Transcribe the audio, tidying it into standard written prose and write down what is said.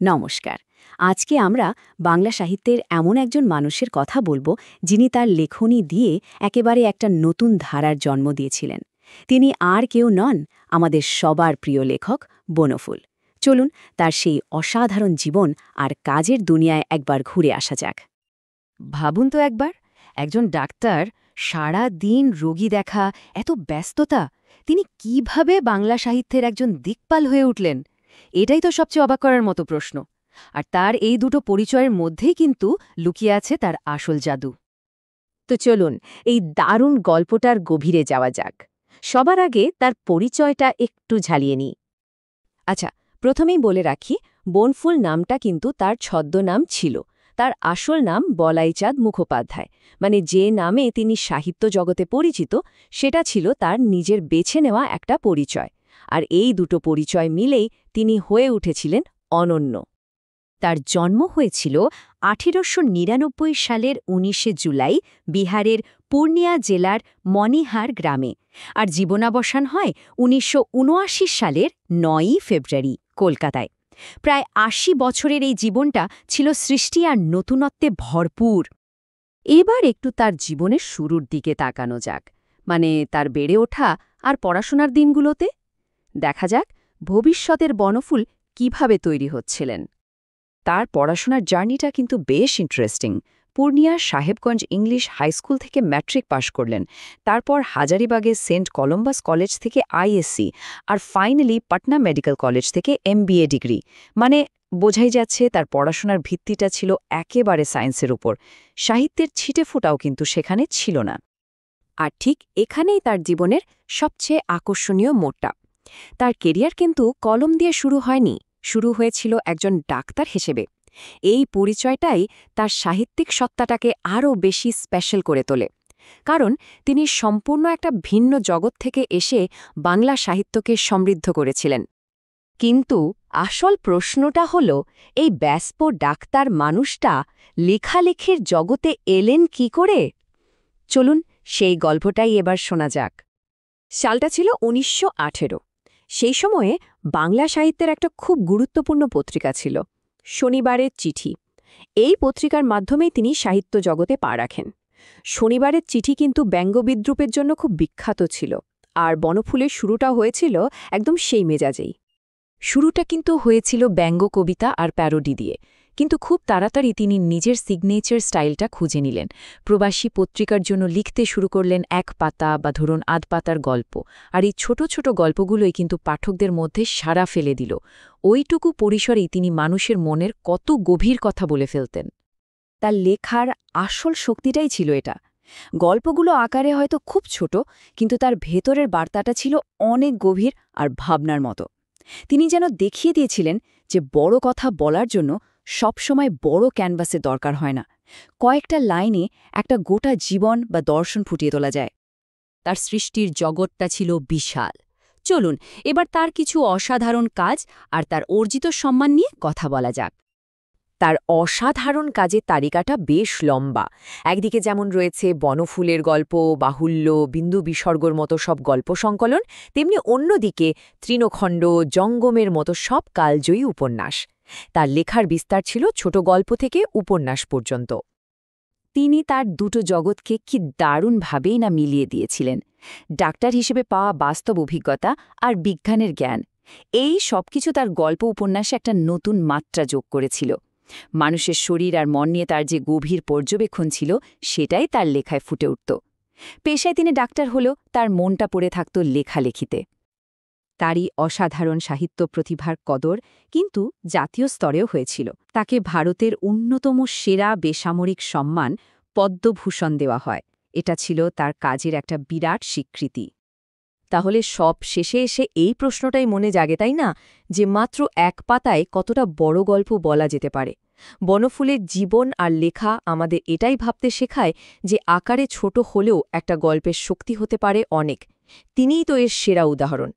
নমস্কার। আজকে আমরা বাংলা সাহিত্যের এমন একজন মানুষের কথা বলবো যিনি তার লেখনী দিয়ে একেবারে একটা নতুন ধারার জন্ম দিয়েছিলেন। তিনি আর কেউ নন, আমাদের সবার প্রিয় লেখক বনফুল। চলুন তার সেই অসাধারণ জীবন আর কাজের দুনিয়ায় একবার ঘুরে আসা যাক। ভাবুন তো একবার, একজন ডাক্তার, সারা দিন রোগী দেখা, এত ব্যস্ততা, তিনি কিভাবে বাংলা সাহিত্যের একজন দিকপাল হয়ে উঠলেন? এটাই তো সবচেয়ে অবাক করার মতো প্রশ্ন। আর তার এই দুটো পরিচয়ের মধ্যেই কিন্তু লুকিয়ে আছে তার আসল জাদু। তো চলুন এই দারুণ গল্পটার গভীরে যাওয়া যাক। সবার আগে তার পরিচয়টা একটু ঝালিয়ে নিই। আচ্ছা, প্রথমেই বলে রাখি, বনফুল নামটা কিন্তু তার ছদ্মনাম ছিল। তার আসল নাম বলাইচাঁদ মুখোপাধ্যায়, মানে যে নামে তিনি সাহিত্য জগতে পরিচিত, সেটা ছিল তার নিজের বেছে নেওয়া একটা পরিচয়। আর এই দুটো পরিচয় মিলেই তিনি হয়ে উঠেছিলেন অনন্য। তার জন্ম হয়েছিল ১৮৯৯ সালের ১৯শে জুলাই বিহারের পূর্ণিয়া জেলার মনিহার গ্রামে, আর জীবনাবসান হয় ১৯৭৯ সালের ৯ই ফেব্রুয়ারি কলকাতায়। প্রায় ৮০ বছরের এই জীবনটা ছিল সৃষ্টি আর নতুনত্বে ভরপুর। এবার একটু তার জীবনের শুরুর দিকে তাকানো যাক, মানে তার বেড়ে ওঠা আর পড়াশোনার দিনগুলোতে। দেখা যাক ভবিষ্যতের বনফুল কিভাবে তৈরি হচ্ছিলেন। তার পড়াশোনার জার্নিটা কিন্তু বেশ ইন্টারেস্টিং। পূর্ণিয়ার সাহেবগঞ্জ ইংলিশ হাইস্কুল থেকে ম্যাট্রিক পাশ করলেন, তারপর হাজারিবাগের সেন্ট কলম্বাস কলেজ থেকে আইএসসি, আর ফাইনালি পাটনা মেডিকেল কলেজ থেকে এমবিএ ডিগ্রি। মানে বোঝাই যাচ্ছে তার পড়াশোনার ভিত্তিটা ছিল একেবারে সায়েন্সের উপর। সাহিত্যের ছিটেফোঁটাও কিন্তু সেখানে ছিল না। আর ঠিক এখানেই তার জীবনের সবচেয়ে আকর্ষণীয় মোড়টা। তার কেরিয়ার কিন্তু কলম দিয়ে শুরু হয়নি, শুরু হয়েছিল একজন ডাক্তার হিসেবে। এই পরিচয়টাই তার সাহিত্যিক সত্তাটাকে আরও বেশি স্পেশাল করে তোলে, কারণ তিনি সম্পূর্ণ একটা ভিন্ন জগৎ থেকে এসে বাংলা সাহিত্যকে সমৃদ্ধ করেছিলেন। কিন্তু আসল প্রশ্নটা হল, এই ব্যস্ত ডাক্তার মানুষটা লেখালেখির জগতে এলেন কি করে? চলুন সেই গল্পটাই এবার শোনা যাক। সালটা ছিল ১৯১৮। সেই সময়ে বাংলা সাহিত্যের একটা খুব গুরুত্বপূর্ণ পত্রিকা ছিল, শনিবারের চিঠি। এই পত্রিকার মাধ্যমেই তিনি সাহিত্য জগতে পা রাখেন। শনিবারের চিঠি কিন্তু ব্যঙ্গবিদ্রূপের জন্য খুব বিখ্যাত ছিল, আর বনফুলের শুরুটা হয়েছিল একদম সেই মেজাজেই। শুরুটা কিন্তু হয়েছিল ব্যঙ্গ কবিতা আর প্যারোডি দিয়ে, কিন্তু খুব তাড়াতাড়ি তিনি নিজের সিগনেচার স্টাইলটা খুঁজে নিলেন। প্রবাসী পত্রিকার জন্য লিখতে শুরু করলেন এক পাতা বা ধরুন আধ পাতার গল্প, আর এই ছোট ছোট গল্পগুলোই কিন্তু পাঠকদের মধ্যে সাড়া ফেলে দিল। ওইটুকু পরিসরেই তিনি মানুষের মনের কত গভীর কথা বলে ফেলতেন। তার লেখার আসল শক্তিটাই ছিল এটা। গল্পগুলো আকারে হয়তো খুব ছোট, কিন্তু তার ভেতরের বার্তাটা ছিল অনেক গভীর আর ভাবনার মতো। তিনি যেন দেখিয়ে দিয়েছিলেন যে বড় কথা বলার জন্য সবসময় বড় ক্যানভাসে দরকার হয় না, কয়েকটা লাইনে একটা গোটা জীবন বা দর্শন ফুটিয়ে তোলা যায়। তার সৃষ্টির জগৎটা ছিল বিশাল। চলুন এবার তার কিছু অসাধারণ কাজ আর তার অর্জিত সম্মান নিয়ে কথা বলা যাক। তার অসাধারণ কাজের তালিকাটা বেশ লম্বা। একদিকে যেমন রয়েছে বনফুলের গল্প, বাহুল্য, বিন্দু বিসর্গর মতো সব গল্প সংকলন, তেমনি অন্যদিকে তৃণখণ্ড, জঙ্গমের মতো সব কালজয়ী উপন্যাস। তার লেখার বিস্তার ছিল ছোট গল্প থেকে উপন্যাস পর্যন্ত। তিনি তার দুটো জগৎকে কি দারুণভাবেই না মিলিয়ে দিয়েছিলেন। ডাক্তার হিসেবে পাওয়া বাস্তব অভিজ্ঞতা আর বিজ্ঞানের জ্ঞান, এই সবকিছু তার গল্প উপন্যাসে একটা নতুন মাত্রা যোগ করেছিল। মানুষের শরীর আর মন নিয়ে তার যে গভীর পর্যবেক্ষণ ছিল, সেটাই তার লেখায় ফুটে উঠত। পেশায় তিনি ডাক্তার হলেও তার মনটা পড়ে থাকত লেখালেখিতে। তারই অসাধারণ সাহিত্য প্রতিভার কদর কিন্তু জাতীয় স্তরেও হয়েছিল। তাকে ভারতের অন্যতম সেরা বেসামরিক সম্মান পদ্মভূষণ দেওয়া হয়। এটা ছিল তার কাজের একটা বিরাট স্বীকৃতি। তাহলে সব শেষে এসে এই প্রশ্নটাই মনে জাগে, তাই না, যে মাত্র এক পাতায় কতটা বড় গল্প বলা যেতে পারে। বনফুলের জীবন আর লেখা আমাদের এটাই ভাবতে শেখায় যে আকারে ছোট হলেও একটা গল্পের শক্তি হতে পারে অনেক। তিনিই তো এর সেরা উদাহরণ।